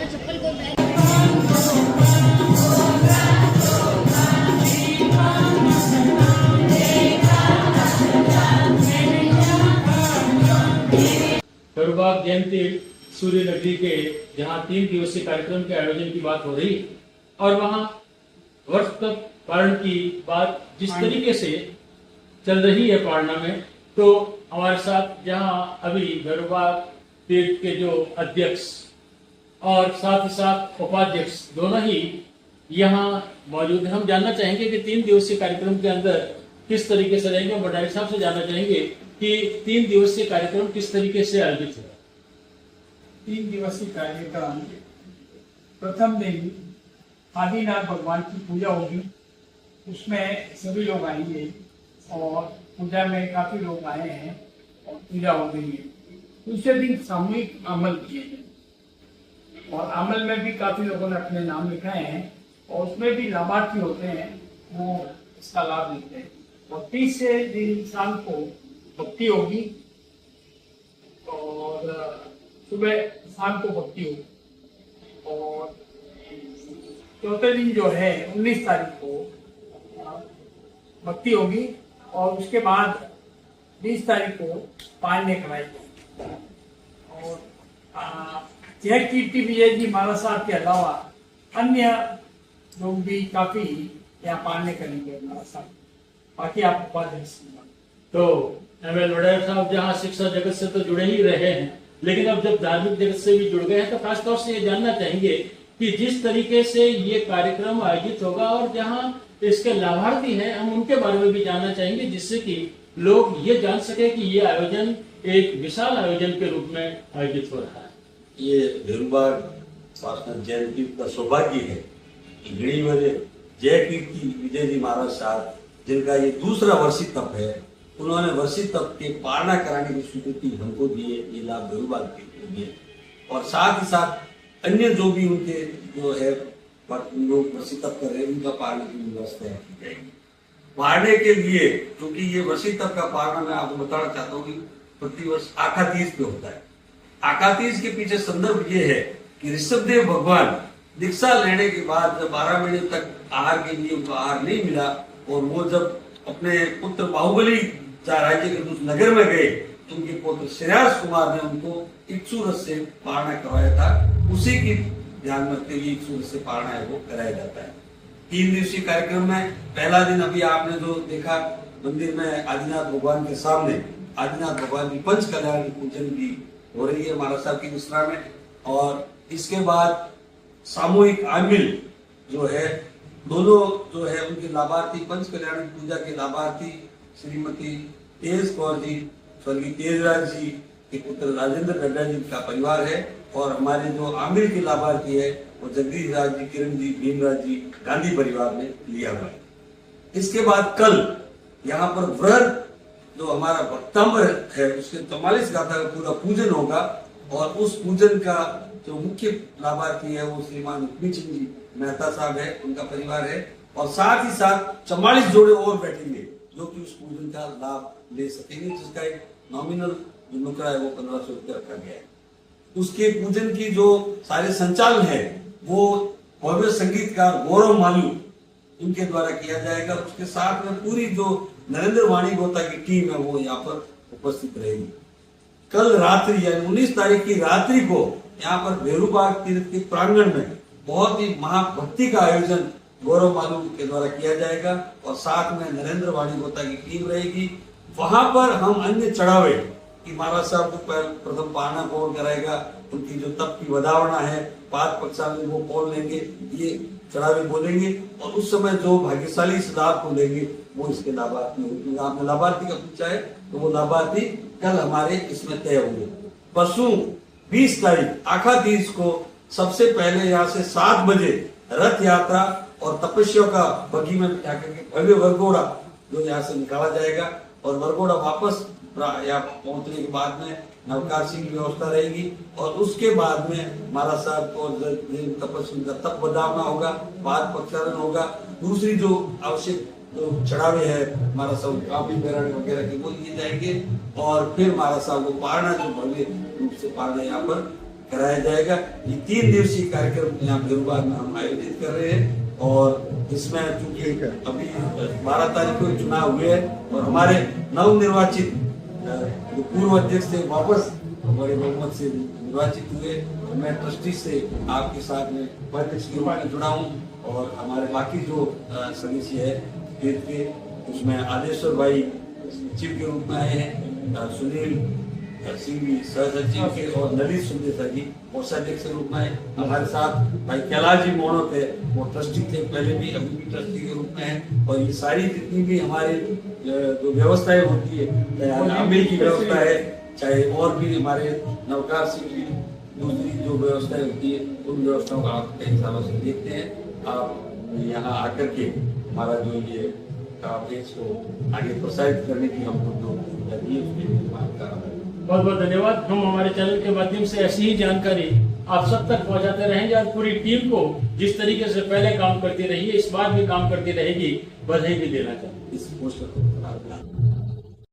चप्पल को बैग करुबाग जयंती सूर्य नगरी के जहां 3 दिवसीय कार्यक्रम के आयोजन की बात हो रही और वहां वर्ष तक पारण की बात जिस तरीके से चल रही है पारणा में, तो हमारे साथ जहां अभी करुबाग तीर्थ के जो अध्यक्ष और साथ ही साथ उपाध्यक्ष दोनों ही यहाँ मौजूद हैं। हम जानना चाहेंगे कि 3 दिवसीय कार्यक्रम के अंदर किस तरीके से रहेंगे। भंडारी साहब से जानना चाहेंगे कि 3 दिवसीय कार्यक्रम किस तरीके से आयोजित है। 3 दिवसीय कार्यक्रम, प्रथम दिन आदिनाथ भगवान की पूजा होगी, उसमें सभी लोग आएंगे और पूजा में काफी लोग आए हैं और पूजा हो गई है। दूसरे दिन सामूहिक अमल किए हैं और अमल में भी काफी लोगों ने अपने नाम लिखाए हैं और उसमें भी लाभार्थी होते हैं, वो इसका लाभ लेते हैं। और तीसरे दिन शाम को भक्ति होगी और सुबह शाम को भक्ति होगी और चौथे दिन जो है 19 तारीख को भक्ति होगी और उसके बाद 20 तारीख को पारने कराएगी। और जय कीर्ति विजय जी महाराज साहब के अलावा अन्य लोग भी काफी यहाँ पारने करेंगे महाराज साहब। बाकी आप उपाध्यक्ष। तो एमएल वडेर साहब जहाँ शिक्षा जगत से तो जुड़े ही रहे हैं, लेकिन अब जब धार्मिक जगत से भी जुड़ गए हैं तो खासतौर से ये जानना चाहेंगे कि जिस तरीके से ये कार्यक्रम आयोजित होगा और जहाँ इसके लाभार्थी हैं, हम उनके बारे में भी जानना चाहेंगे, जिससे कि लोग ये जान सके कि ये आयोजन एक विशाल आयोजन के रूप में आयोजित हो रहा है। ये करुबाग जयंती का सौभाग्य है कि घड़ी बजे जय कीर्ति विजय जी महाराज साहब, जिनका ये दूसरा वर्षी तप है, उन्होंने वर्षी तप के पारणा कराने की स्वीकृति हमको दी है। ये लाभ करुबाग के लिए और साथ ही साथ अन्य जो भी उनके जो है लोग वर्षी तप कर रहे हैं, उनका पारने की व्यवस्था की जाएगी। पारने के लिए, क्योंकि ये वर्षी तप का पारणा मैं आपको बताना चाहता हूँ कि प्रतिवर्ष आखातीज पे होता है। आखातीज के पीछे संदर्भ ये है कि ऋषभदेव भगवान दीक्षा लेने के बाद जब 12 महीने तक आहार के लिए उनको आहार नहीं मिला और वो जब अपने पुत्र बाहुबली राज्य के उस नगर में गए तो उनके पुत्र श्रेयास कुमार ने उनको इक्षुरस से पारणा करवाया था। उसी की ध्यान में रखते हुए इक्षुरस से पारणा है वो कराया जाता है। 3 दिवसीय कार्यक्रम में पहला दिन अभी आपने जो देखा मंदिर में आदिनाथ भगवान के सामने आदिनाथ भगवान की पंच कल्याण की पूजन भी हो रही है महाराज साहब की मिश्रा में। और इसके बाद सामूहिक आमिल जो है, दोनों जो है उनके लाभार्थी, पंच कल्याण की पूजा के लाभार्थी श्रीमती तेज कौर जी, स्वर्गीय तेजराज जी के पुत्र राजेंद्र नड्डा जी का परिवार है और हमारे जो आमिर के लाभार्थी है वो जगदीश राज जी, किरण जी, भीमराज जी गांधी परिवार ने लिया हुआ है। इसके बाद कल यहाँ पर व्रत जो हमारा भक्तांबर है उसके 44 गाथा का पूरा पूजन होगा और उस पूजन का जो मुख्य लाभार्थी है वो श्रीमान रुक्मी चंद जी मेहता साहब है, उनका परिवार है। और साथ ही साथ 44 जोड़े और बैठेंगे जो कि उस पूजन का लाभ ले सकेंगे, जिसका एक नॉमिनल जो नुकरा है वो 1500 रुपये रखा गया है। उसके पूजन की जो सारे संचालन है वो भव्य संगीतकार गौरव मालू उनके द्वारा किया जाएगा। उसके साथ में पूरी जो नरेंद्र वाणी गोता की टीम है वो यहाँ पर उपस्थित रहेगी। कल रात्रि यानी 19 तारीख की रात्रि को यहाँ पर भेरूबाग तीर्थ के प्रांगण में बहुत ही महाभक्ति का आयोजन गौरव मालू के द्वारा किया जाएगा और साथ में नरेंद्र वाणी गोता की टीम रहेगी। वहां पर हम अन्य चढ़ावे कि महाराज साहब को प्रथम पारणा कौन कराएगा, उनकी जो तप की वदावना है, पाद पक्षाली वो कौन लेंगे, ये चढ़ावे बोलेंगे और उस समय जो भाग्यशाली सदाब को लेंगे वो इसके लाभार्थी होंगे। आपने लाभार्थी का पूछा है तो वो लाभार्थी कल हमारे इसमें तय होंगे। परसों 20 तारीख आखातीज को सबसे पहले यहाँ से 7 बजे रथ यात्रा और तपस्या का बगी में बिठा करके भव्य वरघोड़ा जो यहाँ से निकाला जाएगा और वरघोड़ा वापस यहाँ पहुंचने के बाद में नवकार सिंह की व्यवस्था रहेगी और उसके बाद में महाराज साहब को तपस्वी का तप बदावना होगा, बाद प्रक्षालन होगा। दूसरी जो आवश्यक जो चढ़ावे है महाराज साहब काफी बैरान वगैरह के वो लिए जाएंगे और फिर महाराज साहब को पारणा जो भव्य रूप से पारणा यहाँ पर कराया जाएगा। ये 3 दिवसीय कार्यक्रम यहाँ बेरुबाग में हम आयोजित कर रहे हैं और इसमें चूंकि अभी 12 तारीख को चुनाव हुए हैं और हमारे नवनिर्वाचित जो पूर्व अध्यक्ष थे वापस बड़े बहुमत से निर्वाचित हुए। मैं ट्रस्टी से आपके साथ में उपाध्यक्ष के रूप में जुड़ा हूँ और हमारे बाकी जो सदस्य है स्टेट के उसमें आदेश्वर भाई सचिव के रूप में आए हैं, सुनील सिंह भी सचिव के और ललित सुंदेसा जी कोषाध्यक्ष के रूप में आए। हमारे साथ भाई कैलाश जी मोनो थे, वो ट्रस्टी थे पहले भी, अभी भी ट्रस्टी के रूप में हैं। और ये सारी जितनी भी हमारी जो व्यवस्थाएं होती है, चाहे आमिर की व्यवस्था है, चाहे और भी हमारे नवकार सिंह की दूसरी जो व्यवस्थाएं होती है, उन व्यवस्थाओं को आप कई सालों से देखते हैं। आप यहाँ आकर के हमारा जो ये काम है इसको आगे प्रसारित करने की हमको जो सुविधा दी है उसके लिए आपका बहुत बहुत धन्यवाद। हम हमारे चैनल के माध्यम से ऐसी ही जानकारी आप सब तक पहुंचाते रहेंगे और पूरी टीम को जिस तरीके से पहले काम करती रही है इस बार भी काम करती रहेगी, बधाई भी देना चाहते हैं। इस पोस्ट को